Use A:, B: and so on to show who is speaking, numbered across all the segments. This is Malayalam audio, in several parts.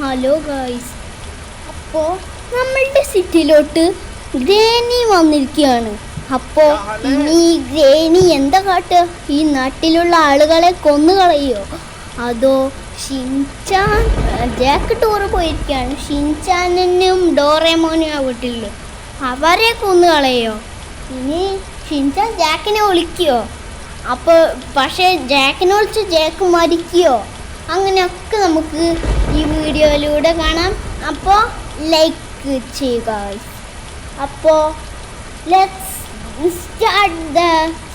A: ഹലോ ഗായ്സ്, അപ്പോൾ നമ്മളുടെ സിറ്റിയിലോട്ട് ഗ്രേണി വന്നിരിക്കുകയാണ്. അപ്പോൾ ഇനി ഈ ഗ്രേണി എന്താ കാട്ടുക? ഈ നാട്ടിലുള്ള ആളുകളെ കൊന്നുകളയോ അതോ ഷിൻചാൻ ജാക്ക് ടൂറ് പോയിരിക്കുകയാണ്. ഷിൻചാനും ഡോറേമോനും ആ വീട്ടിൽ അവരെ കൊന്നുകളയോ? ഇനി ഷിൻചാൻ ജാക്കിനെ വിളിക്കുകയോ? അപ്പോൾ പക്ഷേ ജാക്കിനെ വിളിച്ച് ജാക്ക് മരിക്കുകയോ? അങ്ങനെയൊക്കെ നമുക്ക് ഈ വീഡിയോയിലൂടെ കാണാം. അപ്പോൾ ലൈക്ക് ചെയ്യുക. അപ്പോൾ ലെറ്റ്സ് സ്റ്റാർട്ട് ദ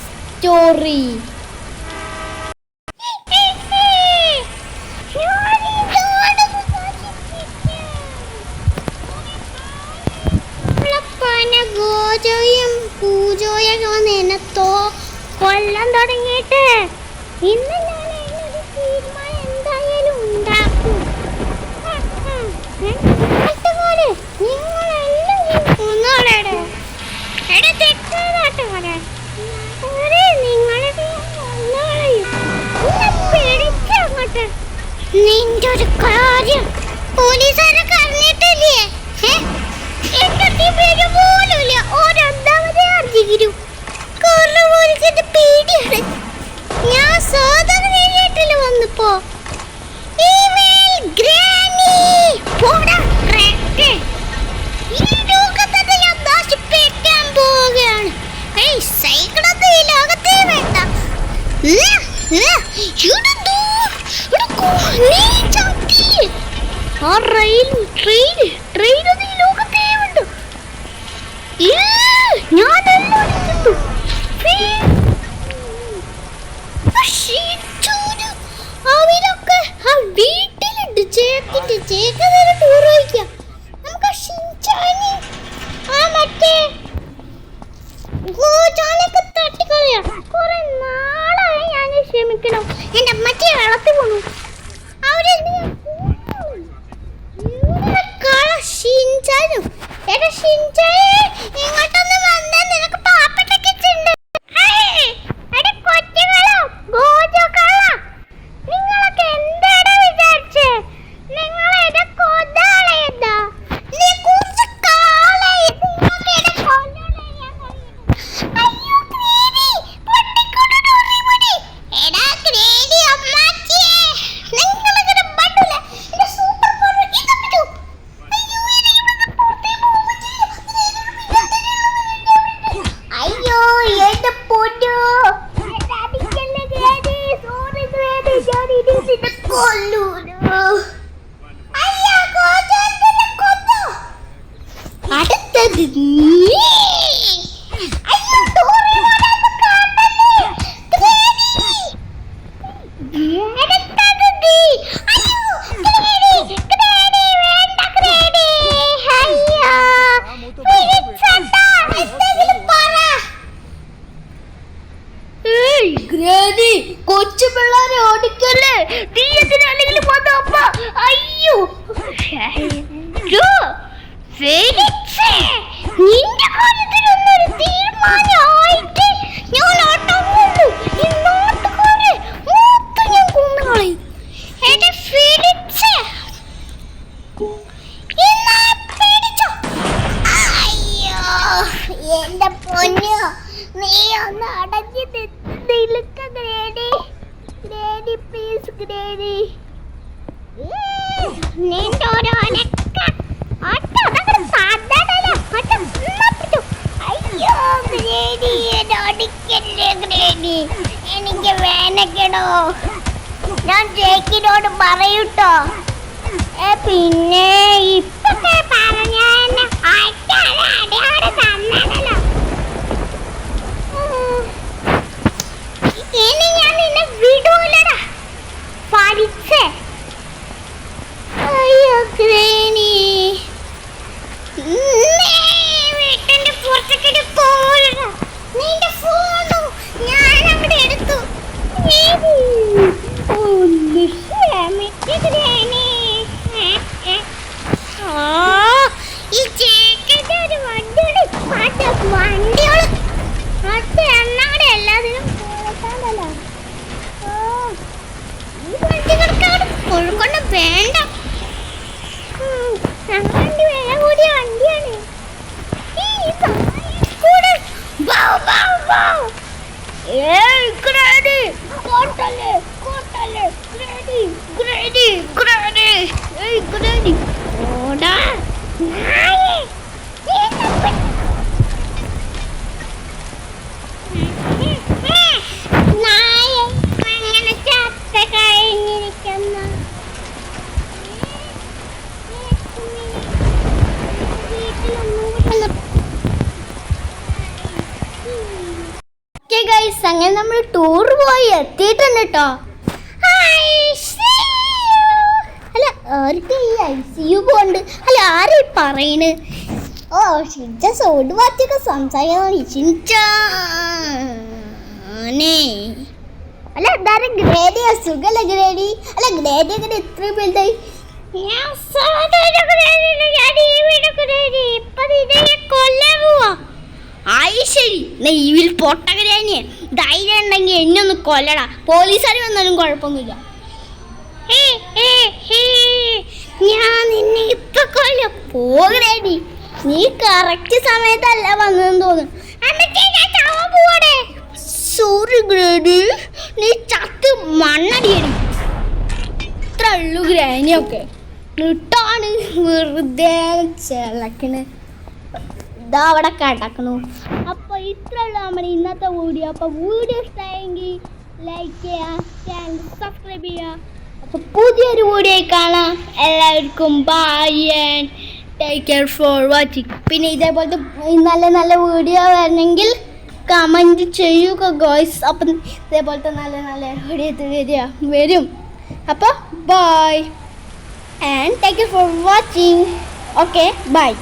A: സ്റ്റോറി. ഗോജോയും പൂജോയൊക്കെ വന്ന് എന്നെ കൊല്ലാൻ തുടങ്ങിയിട്ട് ഇന്ന് ഞാൻ അതിനൊരു തീരുമാനം എന്തായാലും ഉണ്ടാക്കും. നിന്റെ ഒരു കാര്യം പോലീസുകാരൊക്കെ അറിഞ്ഞിട്ടില്ലേ? എന്റെ പേര് പോലുമില്ല. ഓരോന്നാമതേ അറിഞ്ഞിരിക്കും. പേടിയാണ്. ഞാൻ സാധാരണ വന്നപ്പോ അവരൊക്കെ ആ വീട്ടിലുണ്ട്. ചേക്കിട്ട് ചേക്കതൊരു ടൂർ പോയിക്കാം. നമുക്ക് ഷിൻചാന് ആ മറ്റേ ഗോജാനൊക്കെ തട്ടിക്കളയാം. കുറെ നാളായി ഞാൻ ക്ഷമിക്കണം. എൻ്റെ അമ്മച്ചി വെള്ളത്തിൽ പോണു. ഷിൻചാനും എടാ ഷിൻചാനെ ഇങ്ങോട്ടൊന്ന് വന്നാ നിനക്ക് പാപ്പട്ടക്കിച്ചുണ്ട്. നിങ്ങളൊക്കെ എന്താണ് വിചാരിച്ചേ? നിങ്ങളെ കൊതാളയെന്താ? കൊച്ചു പിള്ളേരെ ഓടിക്കല്ലേ? നീ എന്തിനാണെങ്കിലും വന്നപ്പ അയ്യോ നിന്റെ കാര്യത്തിലൊന്നൊരു തീരുമാനമായിട്ട് ഞാൻ അടങ്ങുന്നു. ഈ നാട്ടുകാരെ മൊത്തം ഞാൻ കൊന്നുകളയും. എന്റെ ഫിലിപ്സ് അയ്യോ എന്റെ പൊന്നു, നീ ഒന്ന് അടങ്ങി നിൽക്ക ഗ്രേഡി. ഗ്രേഡി പ്ലീസ് ഗ്രേഡി. നിന്റെ ഓരോ എനിക്ക് വേനക്കണോ? ഞാൻ ജേക്കിനോട് പറയൂട്ടോ. പിന്നെ ഇപ്പൊക്കെ പറഞ്ഞ തന്നല്ലോ. ഇനി ഞാൻ നിന്നെ വിടൂലടാ പഠിച്ചേ. അയ്യോ ഗ്രേണി വീട്ടിന്റെ പുറത്തേക്ക് പോകണ്ട. നിന്റെ ഫോണും ഞാൻ അവിടെ എടുത്തു. ഒന്ന് ക്ഷമിക്ക് ഗ്രേണി. ഈ ചേക്കന്റെ ഒരു വണ്ടിയോട് വണ്ടിയോട് അത് എണ്ണവിടെ എല്ലാത്തിനും പോകണ്ടല്ലോ. ഈ വണ്ടികൾക്ക് അവിടെ കൊഴുക്കൊണ്ട് വേണ്ട. ഞങ്ങളുടെ വണ്ടി വില കൂടിയ വണ്ടിയാണ്. ഈ കൂടെ വൗ, വൗ, വൗ. ഏയ് ഗ്രേഡി, കോട്ടല്ലേ, കോട്ടല്ലേ, ഗ്രേഡി, ഗ്രേഡി, ഗ്രേഡി, ഏയ് ഗ്രേഡി, ഓടാ, നായേ, നായേ, അങ്ങനെ ചത്ത കഴിഞ്ഞിരിക്കുന്ന അങ്ങനെ നമ്മൾ ടൂർ പോയി എത്തിയിട്ടുണ്ട് കേട്ടോ. അല്ല ആർക്ക് ഈ ICU പോണ്ട്? അല്ല ആരാ പറയണ്? ഓ ഷിജ സോഡ് വാച്ചൊക്കെ സംസാരിക്കാൻ. അല്ല എന്തായാലും ഗ്രേഡിയാ സുഖല്ല ഗ്രേഡി. അല്ല ഗ്രേഡി അങ്ങനെ എത്ര വലുതായി? ശരി നെയ്വിൽ പൊട്ടകരാനിയെ ധൈര്യം ഉണ്ടെങ്കിൽ എന്നെ ഒന്ന് കൊല്ലടാ. പോലീസുകാർ വന്നാലും കുഴപ്പമൊന്നുമില്ല. ഞാൻ നിന്നെ ഇപ്പൊ കൊല്ല പോകേടി. നീ കറക്റ്റ് സമയത്തല്ല വന്നതെന്ന് തോന്നുന്നു. സോറി ഗ്രേഡി, നീ ചത്ത് മണ്ണടിയടി. ഇത്ര ഉള്ളു ഗ്രാനിയൊക്കെ നിട്ടാണ് വെറുതെ ചിലക്കണ്. ഇതാ അവിടെ കിടക്കണു. അപ്പോൾ ഇത്ര ഉള്ളു നമ്മുടെ ഇന്നത്തെ വീഡിയോ. അപ്പോൾ വീഡിയോ ഇഷ്ടമായെങ്കിൽ ലൈക്ക് ചെയ്യുക, ചാനൽ സബ്സ്ക്രൈബ് ചെയ്യുക. അപ്പോൾ പുതിയൊരു വീഡിയോ കാണാം. എല്ലാവർക്കും bye and take care for watching. പിന്നെ ഇതേപോലത്തെ നല്ല നല്ല വീഡിയോ വരണമെങ്കിൽ കമൻറ്റ് ചെയ്യുക ഗോയ്സ്. അപ്പം ഇതേപോലത്തെ നല്ല നല്ല വീഡിയോ വരും. അപ്പോൾ bye and take care for watching. Okay by.